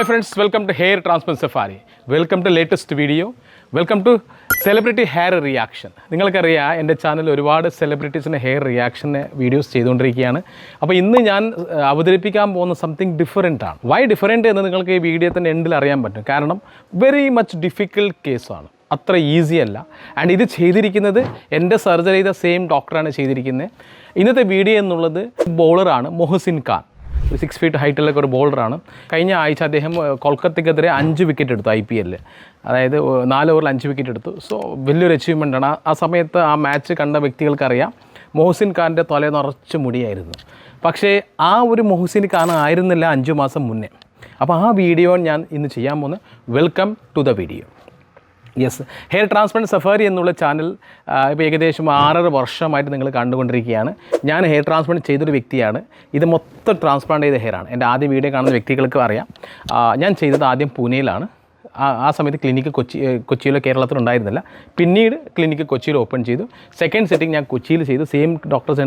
Hi friends, welcome to Hair Transplant Safari. Welcome to latest video. Welcome to Celebrity Hair Reaction. നിങ്ങൾക്കറിയാം എൻ്റെ channel ഒരുപാട് സെലിബ്രിറ്റീസിൻ്റെ hair റിയാക്ഷന് videos ചെയ്തുകൊണ്ടിരിക്കുകയാണ്. അപ്പോൾ ഇന്ന് ഞാൻ അവതരിപ്പിക്കാൻ പോകുന്ന സംതിങ് ഡിഫറെൻ്റ് ആണ്. വൈ ഡിഫറെൻ്റ് എന്ന് നിങ്ങൾക്ക് ഈ വീഡിയോത്തിൻ്റെ എൻഡിൽ അറിയാൻ പറ്റും. കാരണം വെരി മച്ച് ഡിഫിക്കൽട്ട് കേസാണ്, അത്ര ഈസി അല്ല. ആൻഡ് ഇത് ചെയ്തിരിക്കുന്നത് എൻ്റെ സർജറി ചെയ്ത സെയിം ഡോക്ടറാണ് ചെയ്തിരിക്കുന്നത്. ഇന്നത്തെ വീഡിയോ എന്നുള്ളത് ബോളറാണ് മൊഹസിൻ ഖാൻ. 6 feet ഹൈറ്റുള്ളൊക്കെ ഒരു ബോളറാണ്. കഴിഞ്ഞ ആഴ്ച അദ്ദേഹം കൊൽക്കത്തയ്ക്കെതിരെ 5 വിക്കറ്റ് എടുത്തു IPL. അതായത് 4 ഓവറിൽ 5 വിക്കറ്റ് എടുത്തു. സോ വലിയൊരു അച്ചീവ്മെൻ്റാണ്. ആ സമയത്ത് ആ മാച്ച് കണ്ട വ്യക്തികൾക്കറിയാം മൊഹസിൻ ഖാൻ്റെ തല നിറച്ച് മുടിയായിരുന്നു. പക്ഷേ ആ ഒരു മൊഹസിൻ ഖാൻ ആയിരുന്നില്ല 5 മാസം മുന്നേ. അപ്പോൾ ആ വീഡിയോ ഞാൻ ഇന്ന് ചെയ്യാൻ പോകുന്നത്. Welcome to the video. Yes, hair transplant safari എന്നുള്ള ചാനൽ ഇപ്പോൾ ഏകദേശം 6 വർഷമായിട്ട് നിങ്ങൾ കണ്ടുകൊണ്ടിരിക്കുകയാണ്. ഞാൻ ഹെയർ ട്രാൻസ്പ്ലാന്റ് ചെയ്തൊരു വ്യക്തിയാണ്. ഇത് മൊത്തം ട്രാൻസ്പ്ലാന്റ് ചെയ്ത ഹെയറാണ്. എൻ്റെ ആദ്യ വീഡിയോ കാണുന്ന വ്യക്തികൾക്ക് അറിയാം. ഞാൻ ചെയ്തത് ആദ്യം പൂനെയിലാണ്. ആ സമയത്ത് ക്ലിനിക്ക് കൊച്ചിയിലോ കേരളത്തിലോ ഉണ്ടായിരുന്നില്ല. പിന്നീട് ക്ലിനിക്ക് കൊച്ചിയിൽ ഓപ്പൺ ചെയ്തു. സെക്കൻഡ് സെറ്റിംഗ് ഞാൻ കൊച്ചിയിൽ ചെയ്തു. സെയിം ഡോക്ടേഴ്സ്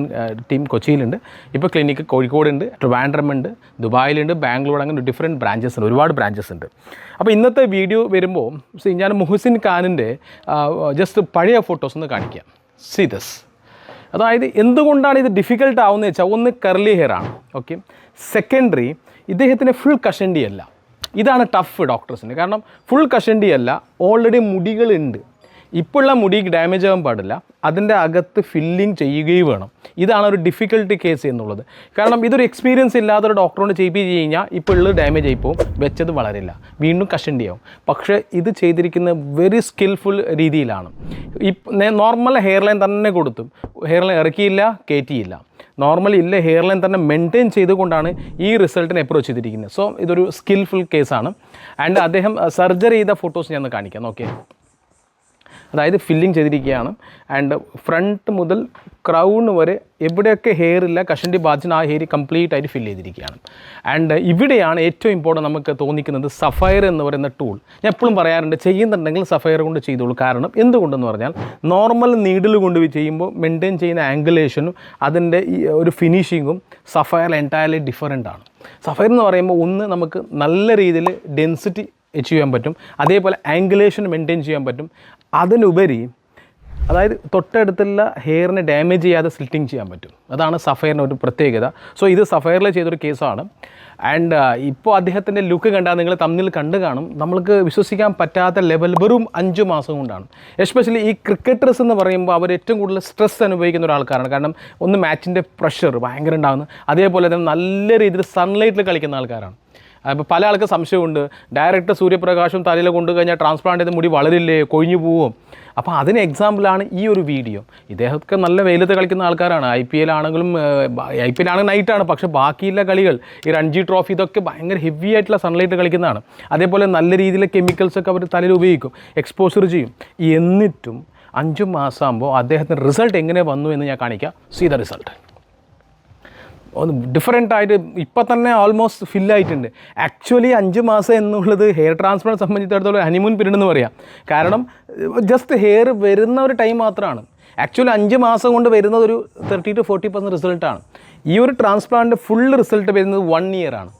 ടീം കൊച്ചിയിലുണ്ട്. ഇപ്പോൾ ക്ലിനിക്ക് കോഴിക്കോടുണ്ട്, ട്രിവാൻഡ്രമുണ്ട്, ദുബായിലുണ്ട്, ബാംഗ്ലൂർ, അങ്ങനെ ഡിഫറെൻറ്റ് ബ്രാഞ്ചസ് ഉണ്ട്, ഒരുപാട് ബ്രാഞ്ചസ് ഉണ്ട്. അപ്പോൾ ഇന്നത്തെ വീഡിയോ വരുമ്പോൾ ഞാൻ മൊഹസിൻ ഖാനിൻ്റെ ജസ്റ്റ് പഴയ ഫോട്ടോസ് ഒന്ന് കാണിക്കാം. See this. അതായത് എന്തുകൊണ്ടാണ് ഇത് ഡിഫിക്കൽട്ട് ആവുന്നത് വെച്ചാൽ, ഒന്ന് കർലി ഹെയർ ആണ്, ഓക്കെ. സെക്കൻഡറി ഇദ്ദേഹത്തിന് ഫുൾ കഷണ്ടി അല്ല. ഇതാണ് ടഫ് ഡോക്ടേഴ്സിന്. കാരണം ഫുൾ കഷണ്ടി അല്ല, ഓൾറെഡി മുടികളുണ്ട്. ഇപ്പോഴുള്ള മുടിക്ക് ഡാമേജ് ആകാൻ പാടില്ല, അതിൻ്റെ അകത്ത് ഫില്ലിങ് ചെയ്യുകയും വേണം. ഇതാണ് ഒരു ഡിഫിക്കൽട്ടി കേസ് എന്നുള്ളത്. കാരണം ഇതൊരു എക്സ്പീരിയൻസ് ഇല്ലാത്തൊരു ഡോക്ടറോട് ചെയ്യിപ്പിച്ച് കഴിഞ്ഞാൽ ഇപ്പോൾ ഉള്ളത് ഡാമേജ് ആയിപ്പോവും, വെച്ചത് വളരില്ല, വീണ്ടും കഷണ്ടിയാവും. പക്ഷേ ഇത് ചെയ്തിരിക്കുന്ന വെരി സ്കിൽഫുൾ രീതിയിലാണ്. നോർമൽ ഹെയർ ലൈൻ തന്നെ കൊടുത്തു, ഹെയർ ലൈൻ ഇറക്കിയില്ല, കയറ്റിയില്ല. നോർമലി ഇല്ല, ഹെയർ ലൈൻ തന്നെ മെയിൻറ്റെയിൻ ചെയ്തുകൊണ്ടാണ് ഈ റിസൾട്ടിനെ അപ്രോച്ച് ചെയ്തിരിക്കുന്നത്. സോ ഇതൊരു സ്കിൽഫുൾ കേസാണ്. ആൻഡ് അദ്ദേഹം സർജറി ചെയ്ത ഫോട്ടോസ് ഞാൻ കാണിക്കാം. ഓക്കെ, അതായത് ഫില്ലിങ് ചെയ്തിരിക്കുകയാണ്. ആൻഡ് ഫ്രണ്ട് മുതൽ ക്രൗൺ വരെ എവിടെയൊക്കെ ഹെയർ ഇല്ല, കഷണ്ടി ബാധിച്ച ആ ഹെയർ കംപ്ലീറ്റ് ആയിട്ട് ഫില്ല് ചെയ്തിരിക്കുകയാണ്. ആൻഡ് ഇവിടെയാണ് ഏറ്റവും ഇമ്പോർട്ടൻറ്റ് നമുക്ക് തോന്നിക്കുന്നത് സഫയർ എന്ന് പറയുന്ന ടൂൾ. ഞാൻ എപ്പോഴും പറയാറുണ്ട്, ചെയ്യുന്നുണ്ടെങ്കിൽ സഫയർ കൊണ്ട് ചെയ്തോളൂ. കാരണം എന്തുകൊണ്ടെന്ന് പറഞ്ഞാൽ, നോർമൽ നീഡിൽ കൊണ്ട് ചെയ്യുമ്പോൾ മെയിൻറ്റെയിൻ ചെയ്യുന്ന ആംഗുലേഷനും അതിൻ്റെ ഈ ഒരു ഫിനിഷിങ്ങും സഫയർ എൻറ്റയർലി ഡിഫറെൻ്റ് ആണ്. സഫയർ എന്ന് പറയുമ്പോൾ ഒന്ന് നമുക്ക് നല്ല രീതിയിൽ ഡെൻസിറ്റി അച്ചീവ് ചെയ്യാൻ പറ്റും, അതേപോലെ ആംഗുലേഷൻ മെയിൻറ്റെയിൻ ചെയ്യാൻ പറ്റും. അതിനുപരി അതായത് തൊട്ടടുത്തുള്ള ഹെയറിനെ ഡാമേജ് ചെയ്യാതെ സ്ലിറ്റിങ് ചെയ്യാൻ പറ്റും. അതാണ് സഫയറിൻ്റെ ഒരു പ്രത്യേകത. സോ ഇത് സഫയറിൽ ചെയ്തൊരു കേസാണ്. ആൻഡ് ഇപ്പോൾ അദ്ദേഹത്തിൻ്റെ ലുക്ക് കണ്ടാൽ നിങ്ങൾ തമ്മിൽ കണ്ടു കാണും, നമ്മൾക്ക് വിശ്വസിക്കാൻ പറ്റാത്ത ലെവൽ വെറും 5 മാസം കൊണ്ടാണ്. എസ്പെഷ്യലി ഈ ക്രിക്കറ്റേഴ്സ് എന്ന് പറയുമ്പോൾ അവർ ഏറ്റവും കൂടുതൽ സ്ട്രെസ് അനുഭവിക്കുന്ന ഒരാൾക്കാരാണ്. കാരണം ഒന്ന് മാച്ചിൻ്റെ പ്രഷർ ഭയങ്കര ഉണ്ടാകുന്നു, അതേപോലെ തന്നെ നല്ല രീതിയിൽ സൺലൈറ്റിൽ കളിക്കുന്ന ആൾക്കാരാണ്. അപ്പോൾ പല ആൾക്ക് സംശയമുണ്ട്, ഡയറക്റ്റ് സൂര്യപ്രകാശം തലയിൽ കൊണ്ടു കഴിഞ്ഞാൽ ട്രാൻസ്പ്ലാന്റ് ചെയ്ത മുടി വളരില്ലേ, കൊഴിഞ്ഞു പോവും. അപ്പോൾ അതിന് എക്സാമ്പിളാണ് ഈ ഒരു വീഡിയോ. ഇദ്ദേഹമൊക്കെ നല്ല വെയിലത്ത് കളിക്കുന്ന ആൾക്കാരാണ്. IPL ആണെങ്കിലും നൈറ്റാണ്, പക്ഷേ ബാക്കിയുള്ള കളികൾ ഈ രഞ്ജി ട്രോഫി ഇതൊക്കെ ഭയങ്കര ഹെവി ആയിട്ടുള്ള സൺലൈറ്റ് കളിക്കുന്നതാണ്. അതേപോലെ നല്ല രീതിയിൽ കെമിക്കൽസൊക്കെ അവർ തലയിൽ ഉപയോഗിക്കും, എക്സ്പോസർ ചെയ്യും. എന്നിട്ടും 5 മാസമാകുമ്പോൾ അദ്ദേഹത്തിന് റിസൾട്ട് എങ്ങനെ വന്നു എന്ന് ഞാൻ കാണിക്കാം. See the result. ഒന്ന് ഡിഫറെൻ്റ് ആയിട്ട് ഇപ്പം തന്നെ ഓൾമോസ്റ്റ് ഫില്ലായിട്ടുണ്ട്. ആക്ച്വലി 5 മാസം എന്നുള്ളത് ഹെയർ ട്രാൻസ്പ്ലാന്റ് സംബന്ധിച്ചിടത്തോളം ഹണിമൂൺ പീരീഡ് എന്ന് പറയാം. കാരണം ജസ്റ്റ് ഹെയർ വരുന്ന ഒരു ടൈം മാത്രമാണ്. ആക്ച്വലി 5 മാസം കൊണ്ട് വരുന്നത് ഒരു 30 to 40% റിസൾട്ടാണ്. ഈ ഒരു ട്രാൻസ്പ്ലാന്റ് ഫുൾ റിസൾട്ട് വരുന്നത് 1 year ആണ്.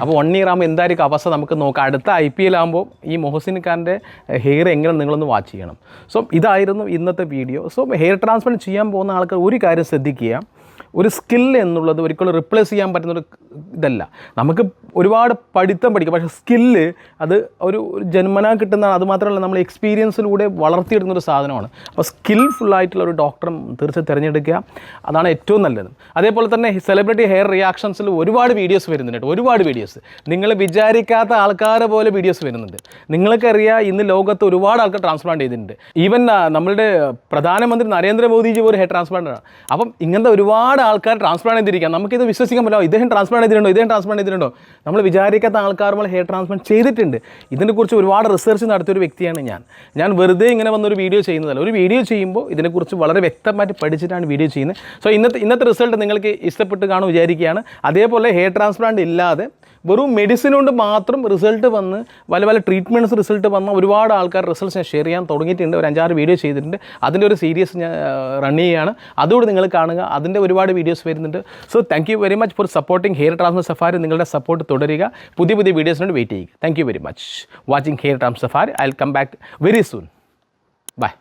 അപ്പോൾ 1 year ആകുമ്പോൾ എന്തായിരിക്കും അവസ്ഥ നമുക്ക് നോക്കാം. അടുത്ത IPL ആകുമ്പോൾ ഈ മൊഹസിൻ ഖാൻ്റെ ഹെയർ എങ്ങനെ നിങ്ങളൊന്ന് വാച്ച് ചെയ്യണം. സോ ഇതായിരുന്നു ഇന്നത്തെ വീഡിയോ. സോ ഹെയർ ട്രാൻസ്പ്ലാന്റ് ചെയ്യാൻ പോകുന്ന ആൾക്കാർ ഒരു കാര്യം ശ്രദ്ധിക്കുക, ഒരു സ്കിൽ എന്നുള്ളത് ഒരിക്കലും റിപ്ലേസ് ചെയ്യാൻ പറ്റുന്നൊരു ഇതല്ല. നമുക്ക് ഒരുപാട് പഠിത്തം പഠിക്കാം, പക്ഷേ സ്കില്ല് അത് ഒരു ജന്മനാ കിട്ടുന്നതാണ്. അതുമാത്രമല്ല നമ്മൾ എക്സ്പീരിയൻസിലൂടെ വളർത്തിയെടുക്കുന്നൊരു സാധനമാണ്. അപ്പോൾ സ്കിൽഫുള്ളായിട്ടുള്ള ഒരു ഡോക്ടറെ തീർച്ചയായും തിരഞ്ഞെടുക്കുക, അതാണ് ഏറ്റവും നല്ലത്. അതേപോലെ തന്നെ സെലിബ്രിറ്റി ഹെയർ റിയാക്ഷൻസിൽ ഒരുപാട് വീഡിയോസ് വരുന്നുണ്ട്, ഒരുപാട് വീഡിയോസ്. നിങ്ങൾ വിചാരിക്കാത്ത ആൾക്കാരെ പോലെ വീഡിയോസ് വരുന്നുണ്ട്. നിങ്ങൾക്കറിയാം ഇന്ന് ലോകത്ത് ഒരുപാട് ആൾക്കാർ ട്രാൻസ്പ്ലാന്റ് ചെയ്തിട്ടുണ്ട്. ഈവൻ നമ്മളുടെ പ്രധാനമന്ത്രി നരേന്ദ്രമോദിജി ഒരു ഹെയർ ട്രാൻസ്പ്ലാന്റാണ്. അപ്പം ഇങ്ങനത്തെ ഒരുപാട് ആൾക്കാർ ട്രാൻസ്പ്ലാന്റ് ചെയ്തിരിക്കാം. നമുക്കിത് വിശ്വസിക്കാൻ പറ്റില്ല, ഇദ്ദേഹം ട്രാൻസ്പ്ലാന്റ് ചെയ്തിട്ടുണ്ടോ. നമ്മൾ വിചാരിക്കാത്ത ആൾക്കാർ നമ്മൾ ഹെയർ ട്രാൻസ്പ്ലാന്റ് ചെയ്തിട്ടുണ്ട്. ഇതിനെക്കുറിച്ച് ഒരുപാട് റിസർച്ച് നടത്തിയൊരു വ്യക്തിയാണ് ഞാൻ വെറുതെ ഇങ്ങനെ വന്നൊരു വീഡിയോ ചെയ്യുന്നതല്ല. ഒരു വീഡിയോ ചെയ്യുമ്പോൾ ഇതിനെക്കുറിച്ച് വളരെ വ്യക്തമായിട്ട് പഠിച്ചിട്ടാണ് വീഡിയോ ചെയ്യുന്നത്. സോ ഇന്നത്തെ റിസൾട്ട് നിങ്ങൾക്ക് ഇഷ്ടപ്പെട്ട് കാണും വിചാരിക്കുകയാണ്. അതേപോലെ ഹെയർ ട്രാൻസ്പ്ലാന്റ് ഇല്ലാതെ വെറും മെഡിസിൻ കൊണ്ട് മാത്രം റിസൾട്ട് വന്ന് പല ട്രീറ്റ്മെൻറ്റ്സ് റിസൾട്ട് വന്ന ഒരുപാട് ആൾക്കാർ റിസൾട്ട്സ് ഞാൻ ഷെയർ ചെയ്യാൻ തുടങ്ങിയിട്ടുണ്ട്. ഒരു 5-6 വീഡിയോ ചെയ്തിട്ടുണ്ട്. അതിൻ്റെ ഒരു സീരീസ് ഞാൻ റൺ ചെയ്യുകയാണ്. അതുകൂടി നിങ്ങൾ കാണുക. അതിൻ്റെ ഒരുപാട് വീഡിയോസ് വരുന്നുണ്ട്. So thank you very much for supporting hair transfer safari. നിങ്ങളുടെ സപ്പോർട്ട് തുടരുക. പുതിയ വീഡിയോസിനോട് വെയിറ്റ് ചെയ്യുക. Thank you very much watching hair transfer safari. I will come back very soon. By.